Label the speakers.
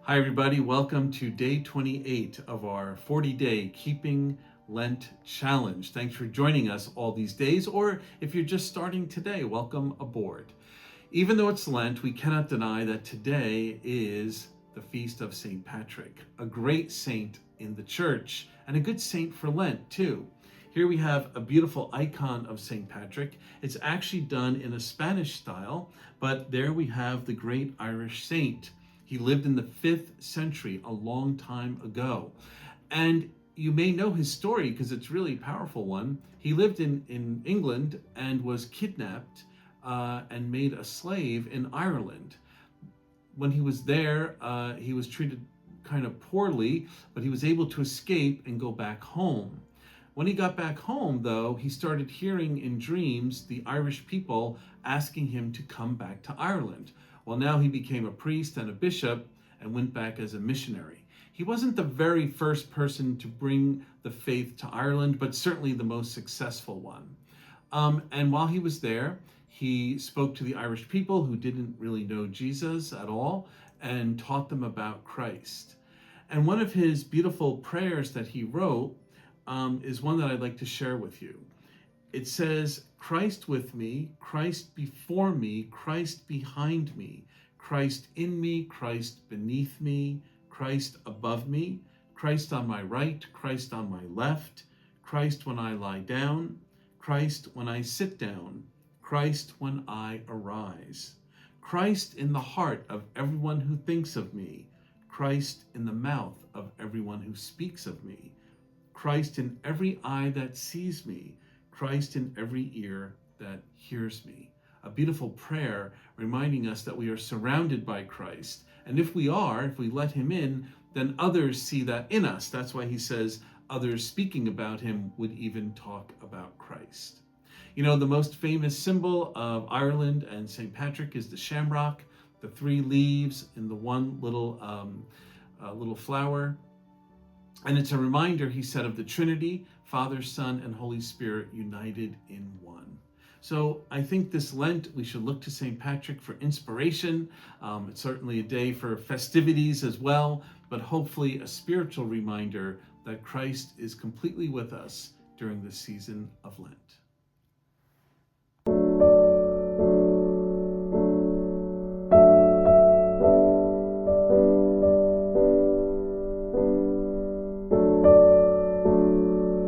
Speaker 1: Hi, everybody. Welcome to day 28 of our 40-day Keeping Lent Challenge. Thanks for joining us all these days, or if you're just starting today, welcome aboard. Even though it's Lent, we cannot deny that today is the feast of St. Patrick, a great saint in the church and a good saint for Lent, too. Here we have a beautiful icon of St. Patrick. It's actually done in a Spanish style, but there we have the great Irish saint. He lived in the 5th century, a long time ago. And you may know his story because it's really a powerful one. He lived in England and was kidnapped and made a slave in Ireland. When he was there, he was treated kind of poorly, but he was able to escape and go back home. When he got back home, though, he started hearing in dreams the Irish people asking him to come back to Ireland. Well, now he became a priest and a bishop and went back as a missionary. He wasn't the very first person to bring the faith to Ireland, but certainly the most successful one. And while he was there, he spoke to the Irish people who didn't really know Jesus at all and taught them about Christ. And one of his beautiful prayers that he wrote is one that I'd like to share with you. It says, Christ with me, Christ before me, Christ behind me, Christ in me, Christ beneath me, Christ above me, Christ on my right, Christ on my left, Christ when I lie down, Christ when I sit down, Christ when I arise, Christ in the heart of everyone who thinks of me, Christ in the mouth of everyone who speaks of me, Christ in every eye that sees me, Christ in every ear that hears me. A beautiful prayer reminding us that we are surrounded by Christ. And if we let him in, then others see that in us. That's why he says others speaking about him would even talk about Christ. You know, the most famous symbol of Ireland and St. Patrick is the shamrock, the 3 leaves in the one little flower. And it's a reminder, he said, of the Trinity, Father, Son, and Holy Spirit united in one. So I think this Lent, we should look to St. Patrick for inspiration. It's certainly a day for festivities as well, but hopefully a spiritual reminder that Christ is completely with us during the season of Lent.